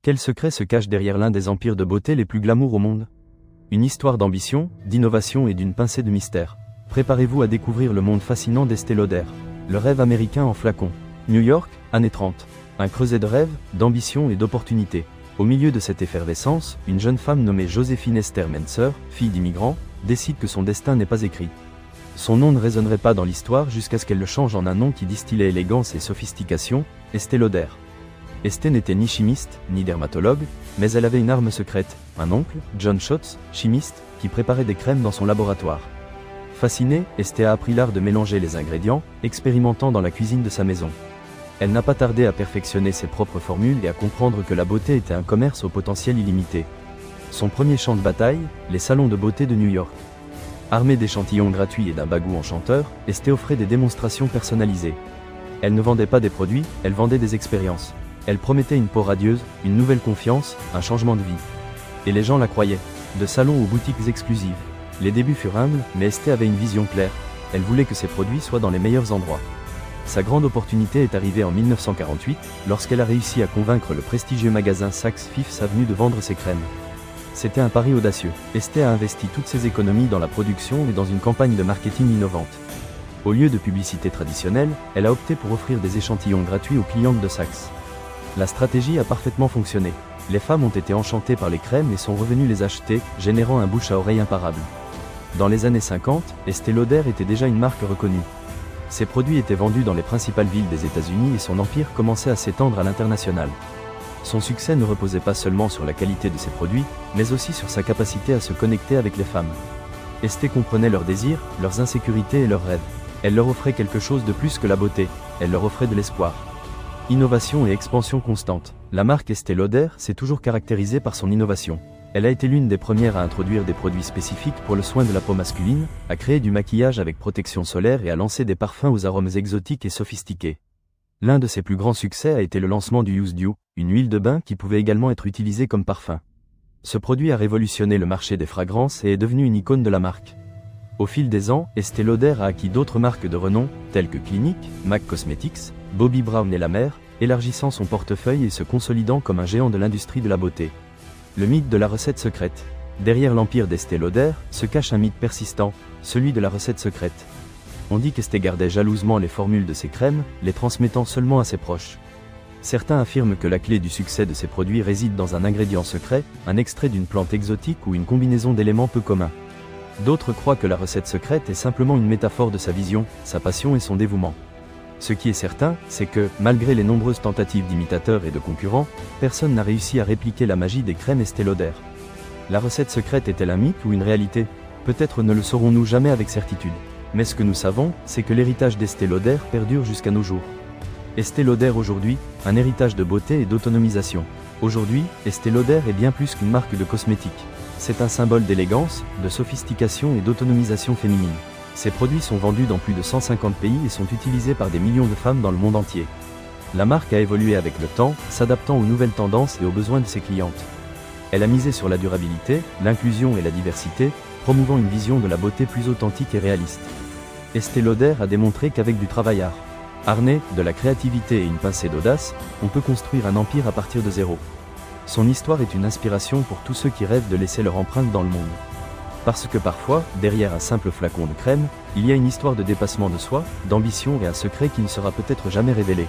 Quel secret se cache derrière l'un des empires de beauté les plus glamour au monde? Une histoire d'ambition, d'innovation et d'une pincée de mystère. Préparez-vous à découvrir le monde fascinant d'Estée Lauder. Le rêve américain en flacon. New York, années 30. Un creuset de rêves, d'ambition et d'opportunités. Au milieu de cette effervescence, une jeune femme nommée Joséphine Esther Menser, fille d'immigrants, décide que son destin n'est pas écrit. Son nom ne résonnerait pas dans l'histoire jusqu'à ce qu'elle le change en un nom qui distillait élégance et sophistication, Estée Lauder. Estée n'était ni chimiste, ni dermatologue, mais elle avait une arme secrète, un oncle, John Schotz, chimiste, qui préparait des crèmes dans son laboratoire. Fascinée, Estée a appris l'art de mélanger les ingrédients, expérimentant dans la cuisine de sa maison. Elle n'a pas tardé à perfectionner ses propres formules et à comprendre que la beauté était un commerce au potentiel illimité. Son premier champ de bataille, les salons de beauté de New York. Armée d'échantillons gratuits et d'un bagou enchanteur, Estée offrait des démonstrations personnalisées. Elle ne vendait pas des produits, elle vendait des expériences. Elle promettait une peau radieuse, une nouvelle confiance, un changement de vie. Et les gens la croyaient. De salons aux boutiques exclusives. Les débuts furent humbles, mais Estée avait une vision claire. Elle voulait que ses produits soient dans les meilleurs endroits. Sa grande opportunité est arrivée en 1948, lorsqu'elle a réussi à convaincre le prestigieux magasin Saks Fifth Avenue de vendre ses crèmes. C'était un pari audacieux. Estée a investi toutes ses économies dans la production et dans une campagne de marketing innovante. Au lieu de publicité traditionnelle, elle a opté pour offrir des échantillons gratuits aux clientes de Saks. La stratégie a parfaitement fonctionné. Les femmes ont été enchantées par les crèmes et sont revenues les acheter, générant un bouche à oreille imparable. Dans les années 50, Estée Lauder était déjà une marque reconnue. Ses produits étaient vendus dans les principales villes des États-Unis et son empire commençait à s'étendre à l'international. Son succès ne reposait pas seulement sur la qualité de ses produits, mais aussi sur sa capacité à se connecter avec les femmes. Estée comprenait leurs désirs, leurs insécurités et leurs rêves. Elle leur offrait quelque chose de plus que la beauté, elle leur offrait de l'espoir. Innovation et expansion constante. La marque Estée Lauder s'est toujours caractérisée par son innovation. Elle a été l'une des premières à introduire des produits spécifiques pour le soin de la peau masculine, à créer du maquillage avec protection solaire et à lancer des parfums aux arômes exotiques et sophistiqués. L'un de ses plus grands succès a été le lancement du Youth Dew, une huile de bain qui pouvait également être utilisée comme parfum. Ce produit a révolutionné le marché des fragrances et est devenu une icône de la marque. Au fil des ans, Estée Lauder a acquis d'autres marques de renom, telles que Clinique, MAC Cosmetics, Bobbi Brown et La Mer, élargissant son portefeuille et se consolidant comme un géant de l'industrie de la beauté. Le mythe de la recette secrète. Derrière l'empire d'Estée Lauder se cache un mythe persistant, celui de la recette secrète. On dit qu'Estée gardait jalousement les formules de ses crèmes, les transmettant seulement à ses proches. Certains affirment que la clé du succès de ses produits réside dans un ingrédient secret, un extrait d'une plante exotique ou une combinaison d'éléments peu communs. D'autres croient que la recette secrète est simplement une métaphore de sa vision, sa passion et son dévouement. Ce qui est certain, c'est que, malgré les nombreuses tentatives d'imitateurs et de concurrents, personne n'a réussi à répliquer la magie des crèmes Estée Lauder. La recette secrète est-elle un mythe ou une réalité? Peut-être ne le saurons-nous jamais avec certitude. Mais ce que nous savons, c'est que l'héritage d'Estée Lauder perdure jusqu'à nos jours. Estée Lauder aujourd'hui, un héritage de beauté et d'autonomisation. Aujourd'hui, Estée Lauder est bien plus qu'une marque de cosmétiques. C'est un symbole d'élégance, de sophistication et d'autonomisation féminine. Ces produits sont vendus dans plus de 150 pays et sont utilisés par des millions de femmes dans le monde entier. La marque a évolué avec le temps, s'adaptant aux nouvelles tendances et aux besoins de ses clientes. Elle a misé sur la durabilité, l'inclusion et la diversité, promouvant une vision de la beauté plus authentique et réaliste. Estée Lauder a démontré qu'avec du travail harné, de la créativité et une pincée d'audace, on peut construire un empire à partir de zéro. Son histoire est une inspiration pour tous ceux qui rêvent de laisser leur empreinte dans le monde. Parce que parfois, derrière un simple flacon de crème, il y a une histoire de dépassement de soi, d'ambition et un secret qui ne sera peut-être jamais révélé.